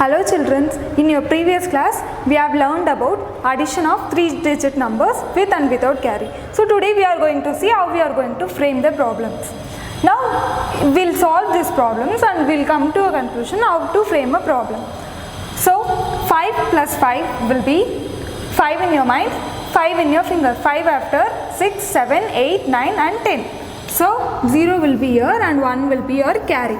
Hello children, in your previous class we have learned about addition of 3-digit numbers with and without carry. So today we are going to see how we are going to frame the problems. Now we will solve these problems and we will come to a conclusion how to frame a problem. So 5 plus 5 will be 5 in your mind, 5 in your finger, 5 after 6, 7, 8, 9 and 10. So 0 will be here and 1 will be your carry.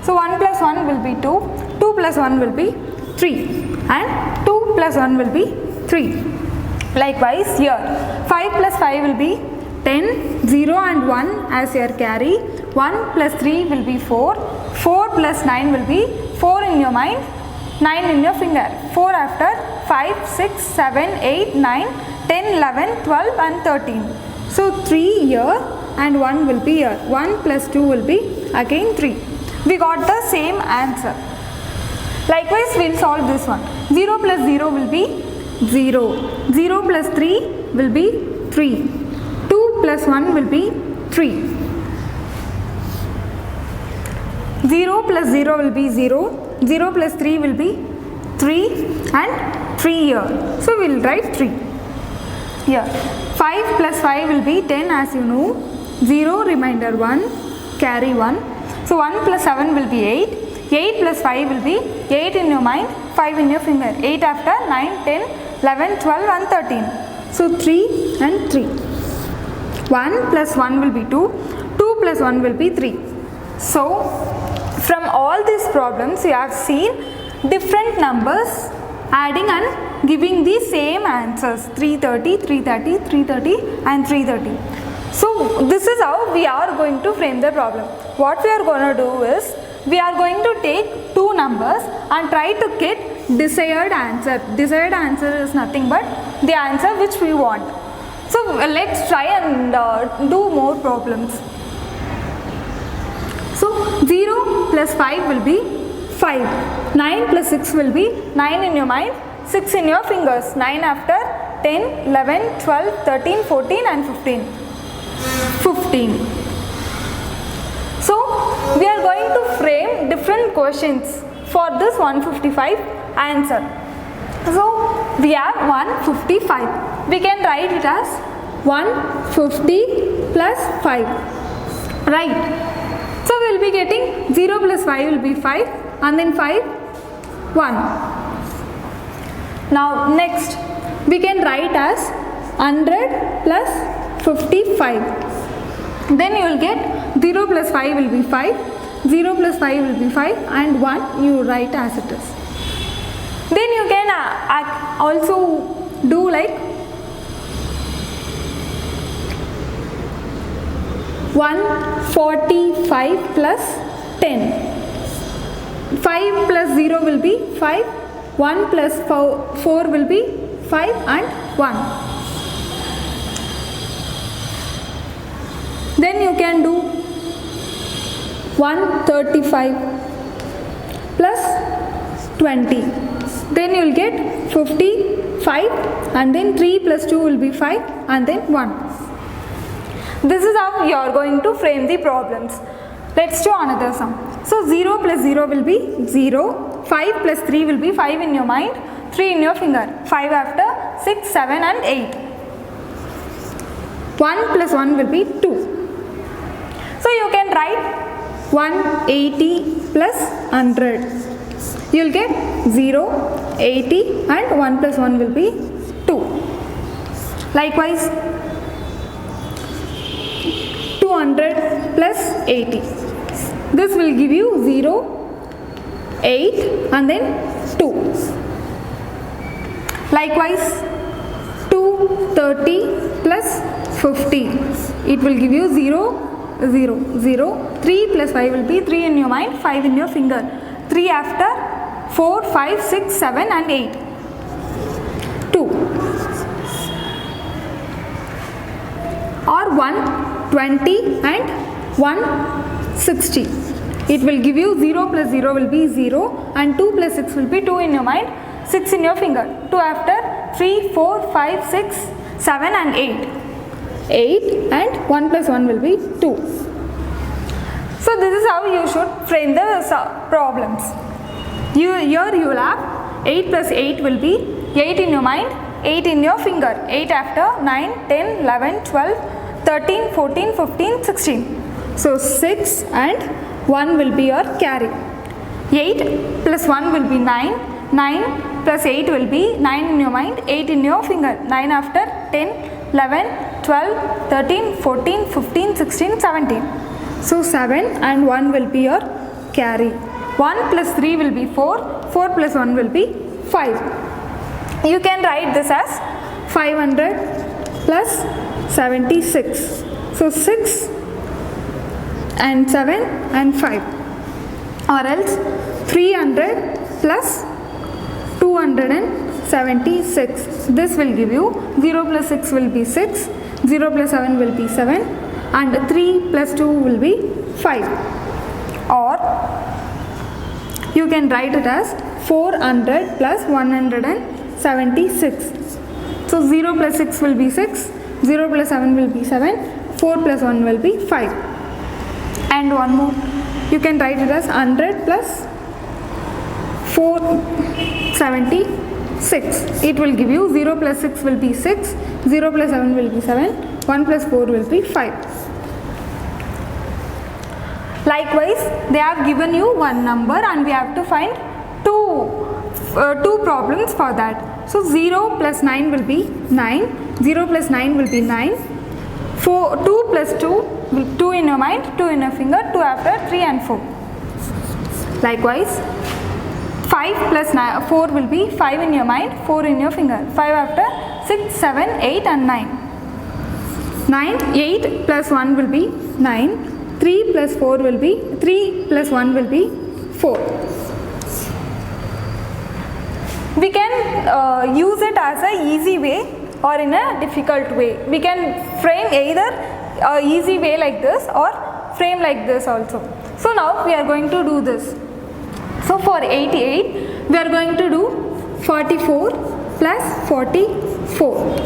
So 1 plus 1 will be 2, 2 plus 1 will be 3 and 2 plus 1 will be 3. Likewise here 5 plus 5 will be 10, 0 and 1 as your carry, 1 plus 3 will be 4, 4 plus 9 will be 4 in your mind, 9 in your finger, 4 after 5, 6, 7, 8, 9, 10, 11, 12 and 13. So 3 here and 1 will be here, 1 plus 2 will be again 3. We got the same answer. Likewise we will solve this one. 0 plus 0 will be 0, 0 plus 3 will be 3, 2 plus 1 will be 3, 0 plus 0 will be 0, 0 plus 3 will be 3 and 3 here. So we will write 3 here. 5 plus 5 will be 10 as you know, 0 remainder 1, carry 1. So 1 plus 7 will be 8, 8 plus 5 will be 8 in your mind, 5 in your finger, 8 after 9, 10, 11, 12 and 13. So 3 and 3. 1 plus 1 will be 2, 2 plus 1 will be 3. So from all these problems you have seen different numbers adding and giving the same answers, 330, 330, 330 and 330. So this is how we are going to frame the problem. What we are going to do is, we are going to take two numbers and try to get desired answer. Desired answer is nothing but the answer which we want. So let's try and do more problems. So 0 plus 5 will be 5. 9 plus 6 will be 9 in your mind, 6 in your fingers. 9 after 10, 11, 12, 13, 14 and 15. 15. So we are going to frame different questions for this 155 answer. So we have 155. We can write it as 150 plus 5. Right. So we will be getting 0 plus 5 will be 5 and then 5, 1. Now next we can write as 100 plus 55. Then you will get 0 plus 5 will be 5, 0 plus 5 will be 5 and 1 you write as it is. Then you can also do like 145 plus 10. 5 plus 0 will be 5, 1 plus 4 will be 5 and 1. Then you can do 135 plus 20. Then you will get 55 and then 3 plus 2 will be 5 and then 1. This is how you are going to frame the problems. Let's do another sum. So 0 plus 0 will be 0, 5 plus 3 will be 5 in your mind, 3 in your finger, 5 after 6, 7 and 8. 1 plus 1 will be 2. So you can write 180 plus 100. You will get 0, 80 and 1 plus 1 will be 2. Likewise 200 plus 80. This will give you 0, 8 and then 2. Likewise 230 plus 50. It will give you 0, 0, 0, 3 plus 5 will be 3 in your mind, 5 in your finger, 3 after 4, 5, 6, 7 and 8, 2 or 120 and 160. It will give you 0 plus 0 will be 0 and 2 plus 6 will be 2 in your mind, 6 in your finger, 2 after 3, 4, 5, 6, 7 and 8. 8 and 1 plus 1 will be 2. So this is how you should frame the problems. Here you will have 8 plus 8 will be 8 in your mind, 8 in your finger. 8 after 9, 10, 11, 12, 13, 14, 15, 16. So 6 and 1 will be your carry. 8 plus 1 will be 9. 9 plus 8 will be 9 in your mind, 8 in your finger. 9 after 10, 11, 12, 13, 14, 15, 16, 17. So 7 and 1 will be your carry. 1 plus 3 will be 4. 4 plus 1 will be 5. You can write this as 500 plus 76. So 6 and 7 and 5. Or else 300 plus 276. This will give you 0 plus 6 will be 6, 0 plus 7 will be 7, and 3 plus 2 will be 5. Or you can write it as 400 plus 176. So 0 plus 6 will be 6, 0 plus 7 will be 7, 4 plus 1 will be 5. And one more, you can write it as 100 plus 476. It will give you 0 plus 6 will be 6, 0 plus 7 will be 7, 1 plus 4 will be 5. Likewise, they have given you one number and we have to find two problems for that. So 0 plus 9 will be 9, 0 plus 9 will be 9, 2 plus 2 will 2 in your mind, 2 in your finger, 2 after 3 and 4. Likewise, 5 plus 4 will be 5 in your mind, 4 in your finger, 5 after 6, 7, 8 and 9. 8 plus 1 will be 9, 3 plus 4 will be 3 plus 1 will be 4. We can use it as a easy way or in a difficult way. We can frame either a easy way like this or frame like this also. So now we are going to do this. So for 88 we are going to do 44 plus 44.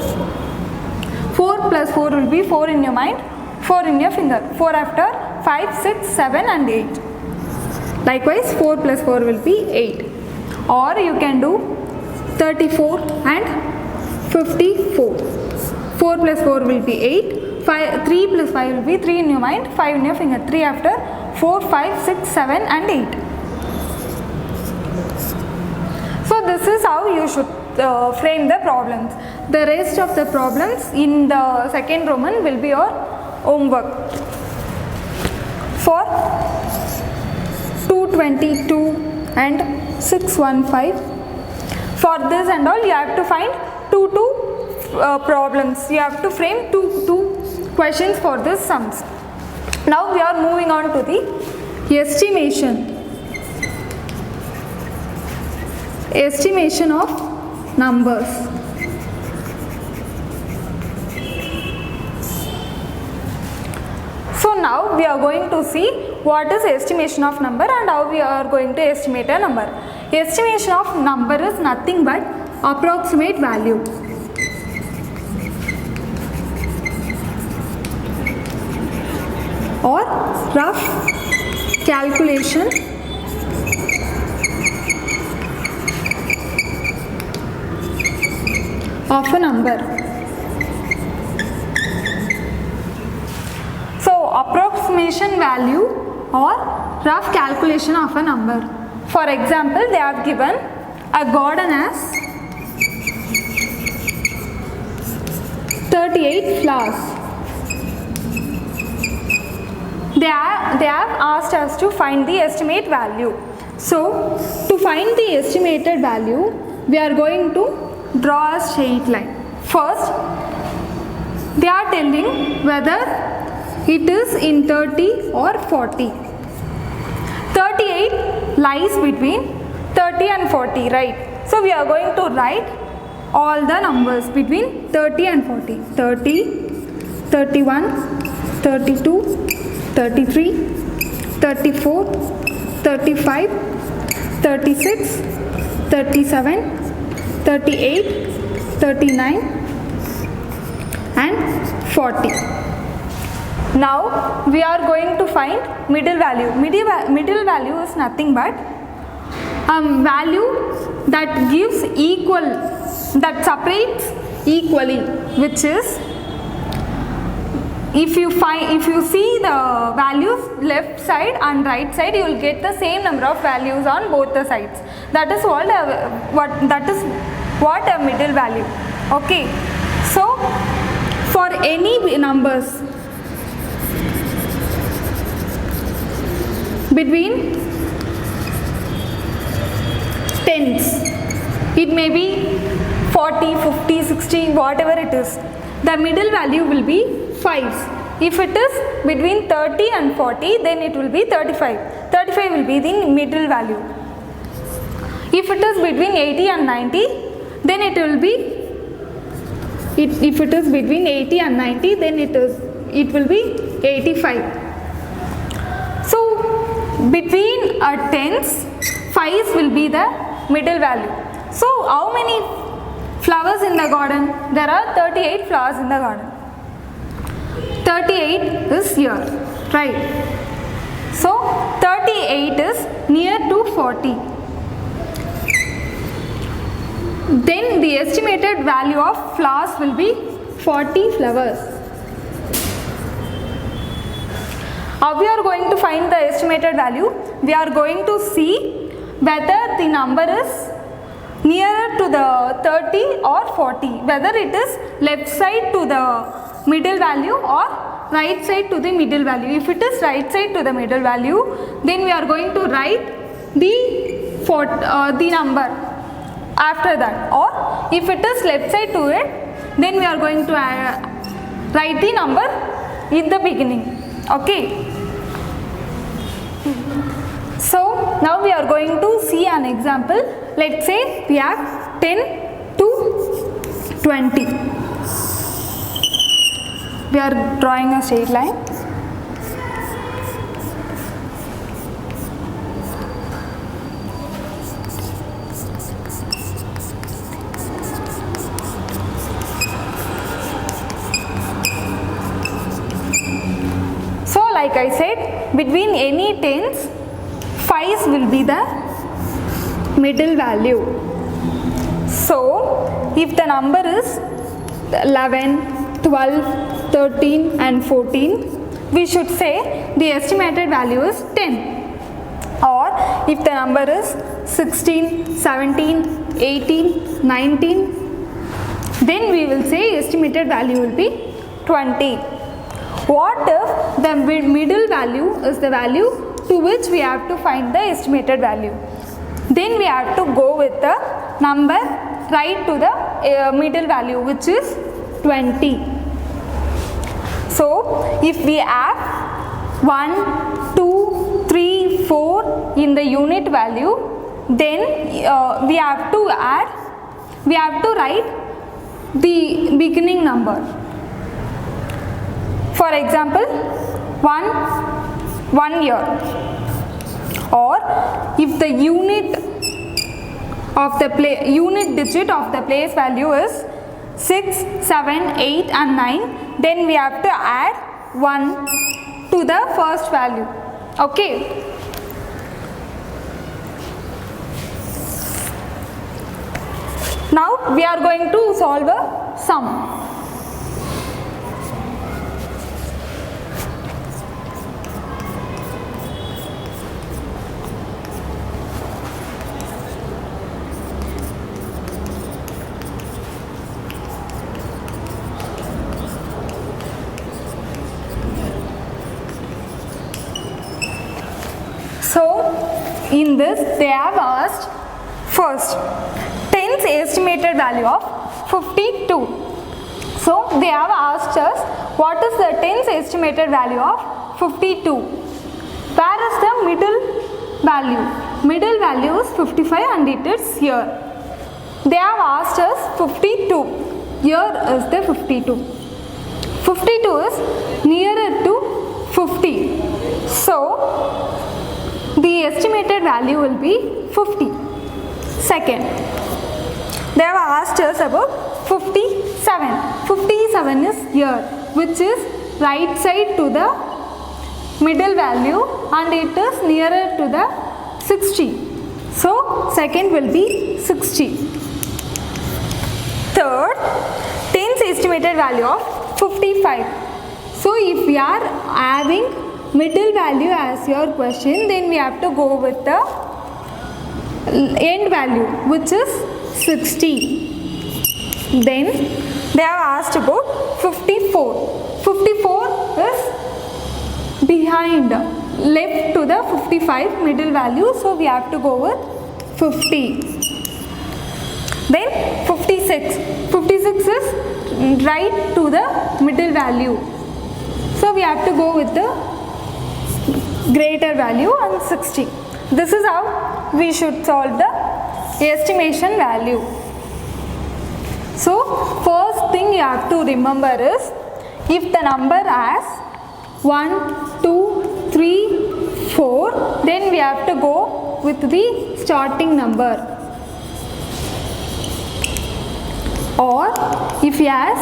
4 plus 4 will be 4 in your mind, 4 in your finger, 4 after 5, 6, 7 and 8. Likewise 4 plus 4 will be 8. Or you can do 34 and 54. 4 plus 4 will be 8. 3 plus 5 will be 3 in your mind, 5 in your finger, 3 after 4, 5, 6, 7 and 8. So this is how you should frame the problems. The rest of the problems in the second Roman will be your homework. For 222 and 615, for this and all you have to find two problems. You have to frame two questions for this sums. Now we are moving on to the estimation of numbers. So now we are going to see what is estimation of number and how we are going to estimate a number. Estimation of number is nothing but approximate value. Or rough calculation of a number. So approximation value or rough calculation of a number. For example, they have given a garden as 38 flowers. They have asked us to find the estimate value. So to find the estimated value, we are going to draw a straight line. First, they are telling whether it is in 30 or 40. 38 lies between 30 and 40, right? So we are going to write all the numbers between 30 and 40. 30, 31, 32, 33, 34, 35, 36, 37, 38, 39 and 40. Now we are going to find middle value. Middle value is nothing but value that gives equal, that separates equally, which is, if you see the values left side and right side, you will get the same number of values on both the sides. That is what a middle value. Okay, so for any numbers between tens, it may be 40, 50, 60, whatever it is, the middle value will be 5s. If it is between 30 and 40, then it will be 35. 35 will be the middle value. If it is between 80 and 90, then it will be, if it is between 80 and 90, then it will be 85. So between tens, 5s will be the middle value. So how many flowers in the garden? There are 38 flowers in the garden. 38 is here, right? So 38 is near to 40. Then the estimated value of flowers will be 40 flowers. How we are going to find the estimated value? We are going to see whether the number is nearer to the 30 or 40, whether it is left side to the middle value or right side to the middle value. If it is right side to the middle value, then we are going to write the number after that, or if it is left side to it, then we are going to write the number in the beginning. Okay. So now we are going to see an example. Let's say we have 10 to 20. We are drawing a straight line. So like I said, between any tens, 5s will be the middle value. So if the number is 11, 12, 13 and 14, we should say the estimated value is 10. Or if the number is 16, 17, 18, 19, then we will say estimated value will be 20. What if the middle value is the value to which we have to find the estimated value? Then we have to go with the number right to the middle value, which is 20. So if we have 1, 2, 3, 4 in the unit value, then we have to write the beginning number. For example, 1 year. Or if the unit digit of the place value is 6, 7, 8 and 9, then we have to add 1 to the first value. Okay. Now we are going to solve a sum. So in this they have asked first tens estimated value of 52. So they have asked us what is the tens estimated value of 52. Where is the middle value? Middle value is 55 and it is here. They have asked us 52. Here is the 52. 52 is nearer to 50. So the estimated value will be 50. Second, they have asked us about 57. 57 is here, which is right side to the middle value and it is nearer to the 60. So second will be 60. Third, tens estimated value of 55. So if we are having middle value as your question, then we have to go with the end value, which is 60. Then they have asked about 54. 54 is behind, left to the 55 middle value, so we have to go with 50. Then 56. 56 is right to the middle value, so we have to go with the greater value and 60. This is how we should solve the estimation value. So first thing you have to remember is, if the number has 1, 2, 3, 4, then we have to go with the starting number. Or if he has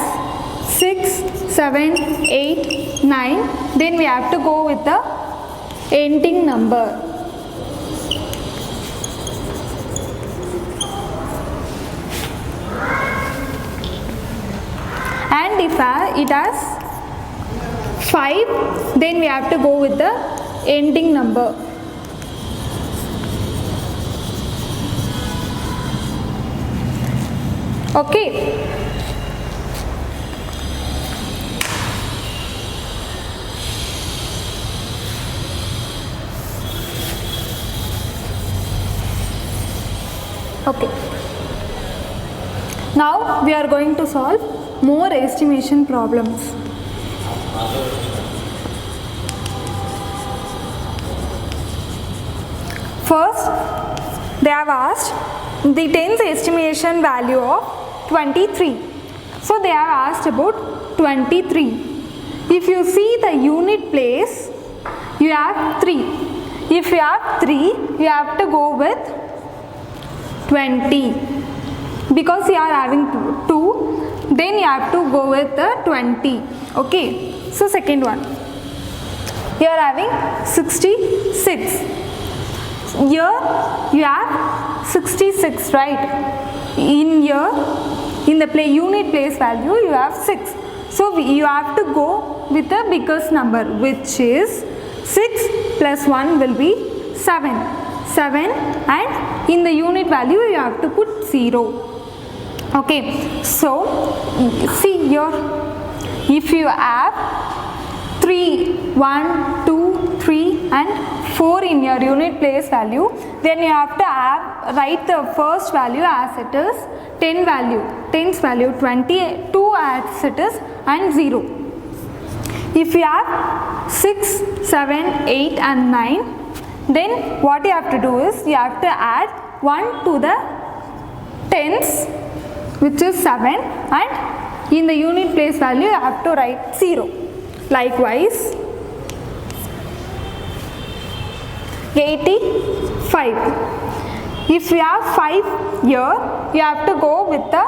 6, 7, 8, 9, then we have to go with the ending number. And if it has 5, then we have to go with the ending number. Okay. Okay. Now we are going to solve more estimation problems. First, they have asked the tens estimation value of 23. So they have asked about 23. If you see the unit place, you have 3. If you have 3, you have to go with 20. Because you are having 2, then you have to go with the 20. Okay. So second one, you are having 66. Here you have 66, right? In here, in the unit place value, you have 6. So you have to go with the biggest number, which is 6 plus 1 will be 7. 7, and in the unit value you have to put 0. Okay, so see here, if you have 3, 1, 2, 3 and 4 in your unit place value, then you have to write the first value as it is, 10's value 22 as it is, and 0. If you have 6, 7, 8 and 9, then what you have to do is, you have to add 1 to the tens, which is 7, and in the unit place value you have to write 0. Likewise, 85. If you have 5 here, you have to go with the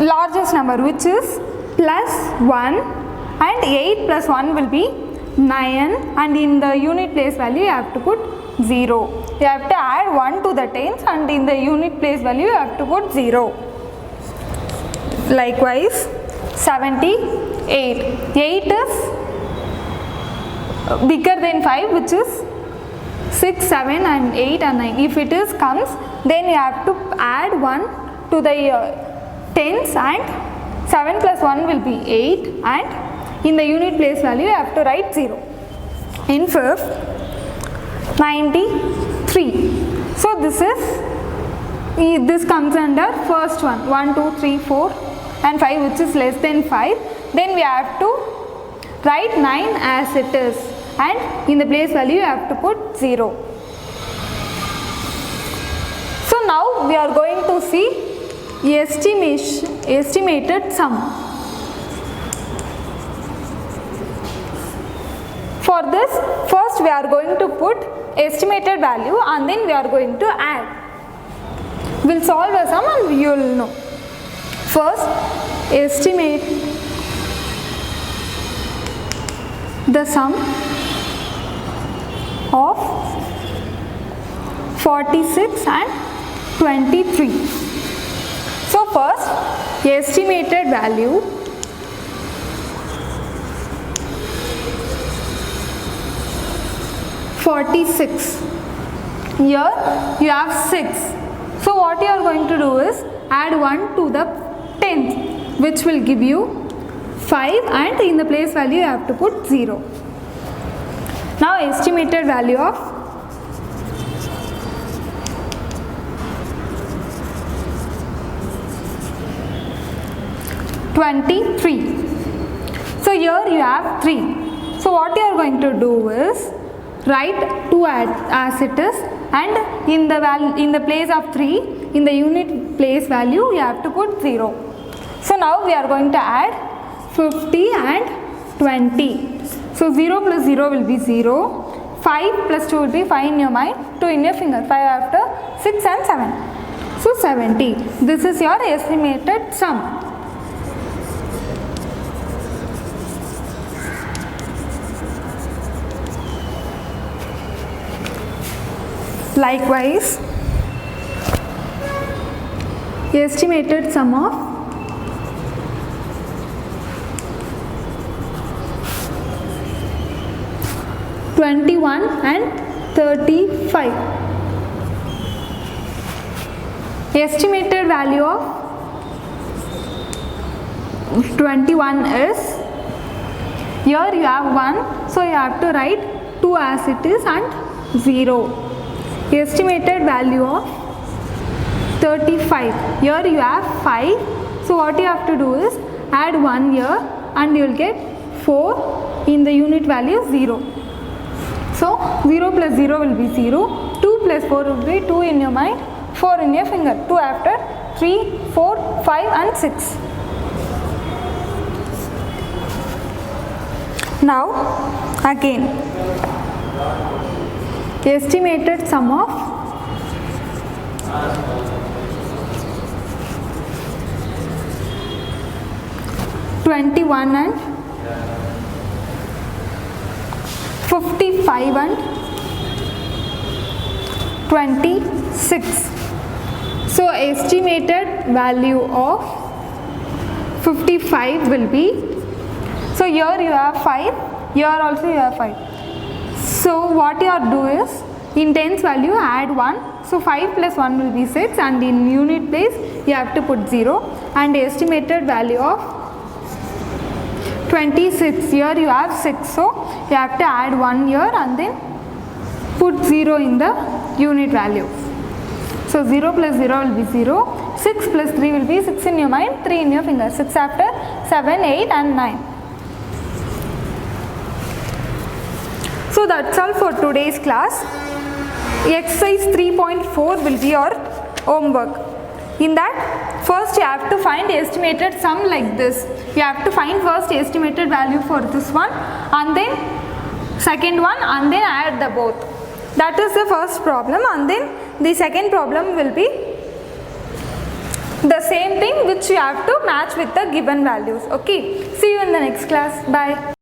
largest number, which is plus 1, and 8 plus 1 will be 9, and in the unit place value you have to put 0. You have to add 1 to the tens, and in the unit place value you have to put 0. Likewise, 78. 8 is bigger than 5, which is 6, 7 and 8 and 9. If it is comes, then you have to add 1 to the tens, and 7 plus 1 will be 8, and in the unit place value you have to write 0. In fifth, 93. So this comes under first one, 1, 2, 3, 4 and 5, which is less than 5. Then we have to write 9 as it is, and in the place value you have to put 0. So now we are going to see estimated sum. For this, first we are going to put estimated value and then we are going to add. We will solve a sum and you will know. First, estimate the sum of 46 and 23. So first, estimated value (46). Here you have 6. So what you are going to do is add 1 to the 10th, which will give you 5, and in the place value you have to put 0. Now estimated value of (23). So here you have 3. So what you are going to do is write 2 as it is, and in the place of 3, in the unit place value you have to put 0. So now we are going to add 50 and 20. So 0 plus 0 will be 0. 5 plus 2 will be 5 in your mind, 2 in your finger, 5 after 6 and 7. So 70. This is your estimated sum. Likewise, estimated sum of (21 and 35). Estimated value of 21 is, here you have 1, so you have to write 2 as it is and 0. Estimated value of 35, here you have 5, so what you have to do is add 1 here and you will get 4, in the unit value 0. So 0 plus 0 will be 0, 2 plus 4 will be 2 in your mind, 4 in your finger, 2 after 3, 4, 5 and 6. Now again, estimated sum of (21 and 55 and 26). So estimated value of 55 will be, so here you have 5, here also you have 5. So what you have to do is, in tens value add 1, so 5 plus 1 will be 6, and in unit place you have to put 0, and estimated value of 26, here you have 6, so you have to add 1 here and then put 0 in the unit value. So 0 plus 0 will be 0, 6 plus 3 will be 6 in your mind, 3 in your finger, 6 after 7, 8 and 9. So that's all for today's class. Exercise 3.4 will be your homework. In that, first you have to find estimated sum like this. You have to find first estimated value for this one, and then second one, and then add the both. That is the first problem, and then the second problem will be the same thing which you have to match with the given values. Okay, see you in the next class. Bye.